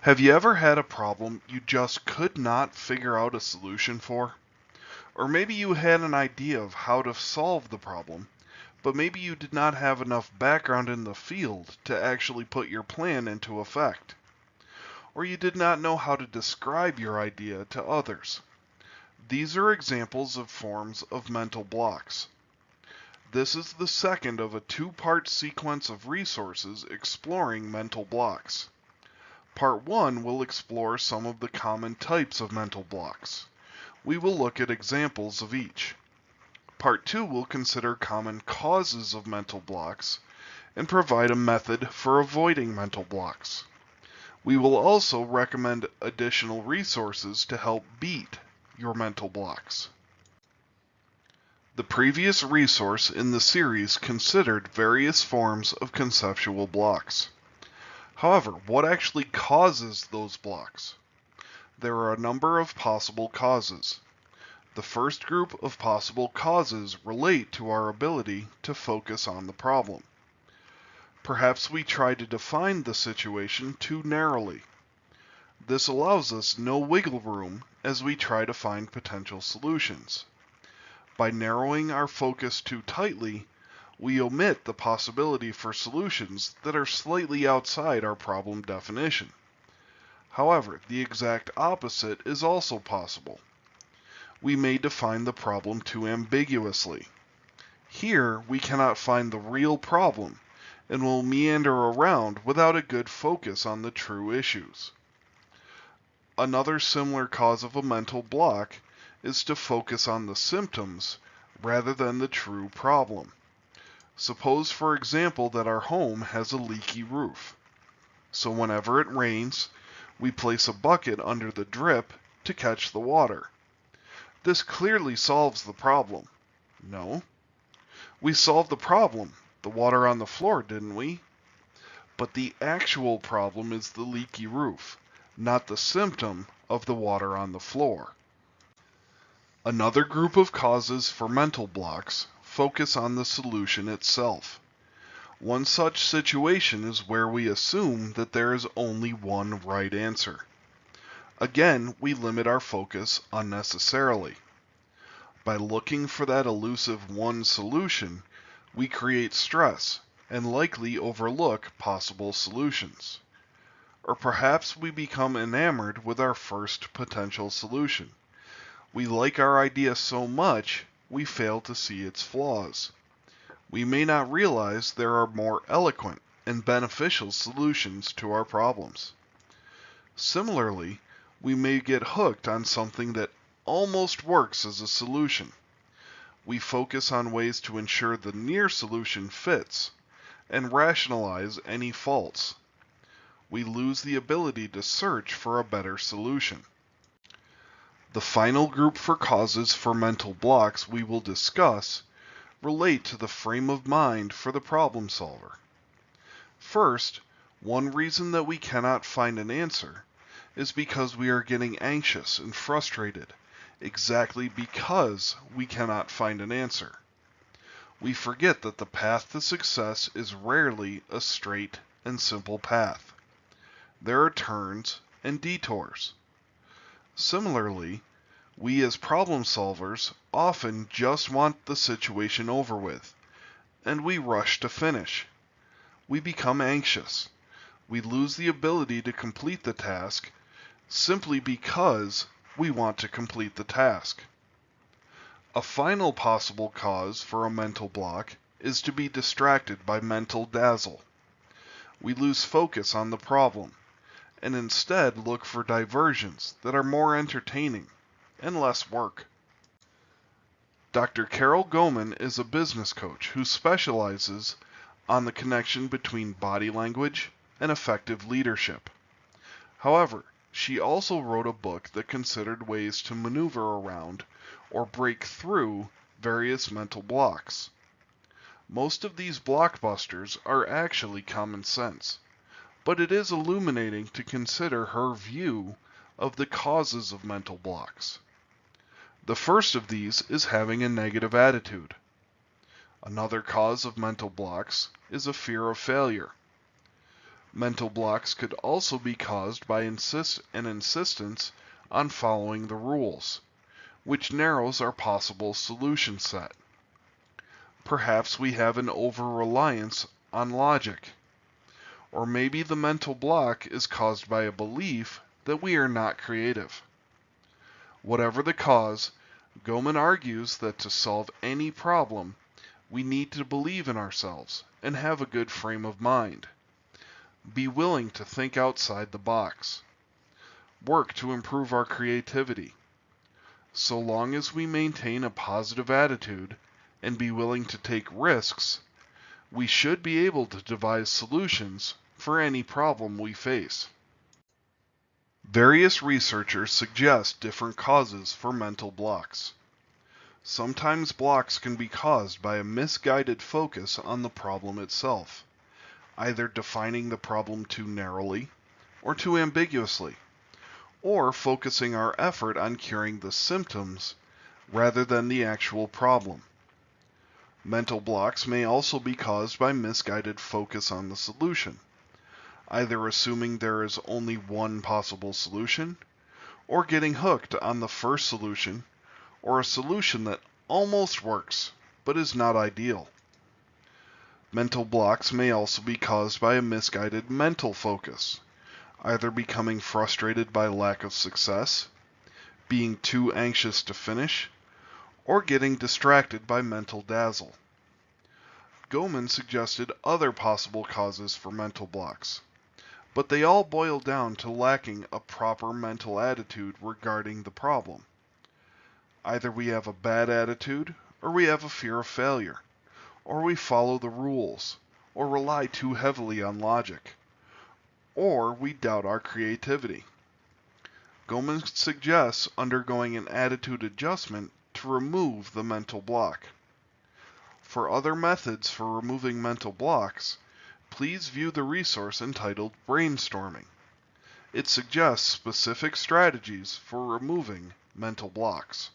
Have you ever had a problem you just could not figure out a solution for? Or maybe you had an idea of how to solve the problem, but maybe you did not have enough background in the field to actually put your plan into effect. Or you did not know how to describe your idea to others. These are examples of forms of mental blocks. This is the second of a two-part sequence of resources exploring mental blocks. Part 1 will explore some of the common types of mental blocks. We will look at examples of each. Part 2 will consider common causes of mental blocks and provide a method for avoiding mental blocks. We will also recommend additional resources to help beat your mental blocks. The previous resource in the series considered various forms of conceptual blocks. However, what actually causes those blocks? There are a number of possible causes. The first group of possible causes relate to our ability to focus on the problem. Perhaps we try to define the situation too narrowly. This allows us no wiggle room as we try to find potential solutions. By narrowing our focus too tightly, we omit the possibility for solutions that are slightly outside our problem definition. However, the exact opposite is also possible. We may define the problem too ambiguously. Here, we cannot find the real problem and will meander around without a good focus on the true issues. Another similar cause of a mental block is to focus on the symptoms rather than the true problem. Suppose, for example, that our home has a leaky roof. So whenever it rains, we place a bucket under the drip to catch the water. This clearly solves the problem. No. We solved the problem, the water on the floor, didn't we? But the actual problem is the leaky roof, not the symptom of the water on the floor. Another group of causes for mental blocks focus on the solution itself. One such situation is where we assume that there is only one right answer. Again, we limit our focus unnecessarily. By looking for that elusive one solution, we create stress and likely overlook possible solutions. Or perhaps we become enamored with our first potential solution. We like our idea so much, we fail to see its flaws. We may not realize there are more eloquent and beneficial solutions to our problems. Similarly, we may get hooked on something that almost works as a solution. We focus on ways to ensure the near solution fits and rationalize any faults. We lose the ability to search for a better solution. The final group for causes for mental blocks we will discuss relate to the frame of mind for the problem solver. First, one reason that we cannot find an answer is because we are getting anxious and frustrated, exactly because we cannot find an answer. We forget that the path to success is rarely a straight and simple path. There are turns and detours. Similarly, we as problem solvers often just want the situation over with, and we rush to finish. We become anxious. We lose the ability to complete the task simply because we want to complete the task. A final possible cause for a mental block is to be distracted by mental dazzle. We lose focus on the problem and instead look for diversions that are more entertaining and less work. Dr. Carol Goman is a business coach who specializes on the connection between body language and effective leadership. However, she also wrote a book that considered ways to maneuver around or break through various mental blocks. Most of these blockbusters are actually common sense, but it is illuminating to consider her view of the causes of mental blocks. The first of these is having a negative attitude. Another cause of mental blocks is a fear of failure. Mental blocks could also be caused by an insistence on following the rules, which narrows our possible solution set. Perhaps we have an over-reliance on logic. Or maybe the mental block is caused by a belief that we are not creative. Whatever the cause, Goleman argues that to solve any problem, we need to believe in ourselves and have a good frame of mind. Be willing to think outside the box. Work to improve our creativity. So long as we maintain a positive attitude and be willing to take risks, we should be able to devise solutions for any problem we face. Various researchers suggest different causes for mental blocks. Sometimes blocks can be caused by a misguided focus on the problem itself, either defining the problem too narrowly or too ambiguously, or focusing our effort on curing the symptoms rather than the actual problem. Mental blocks may also be caused by misguided focus on the solution, either assuming there is only one possible solution, or getting hooked on the first solution, or a solution that almost works but is not ideal. Mental blocks may also be caused by a misguided mental focus, either becoming frustrated by lack of success, being too anxious to finish, or getting distracted by mental dazzle. Goleman suggested other possible causes for mental blocks, but they all boil down to lacking a proper mental attitude regarding the problem. Either we have a bad attitude, or we have a fear of failure, or we follow the rules, or rely too heavily on logic, or we doubt our creativity. Goleman suggests undergoing an attitude adjustment to remove the mental block. For other methods for removing mental blocks, please view the resource entitled Brainstorming. It suggests specific strategies for removing mental blocks.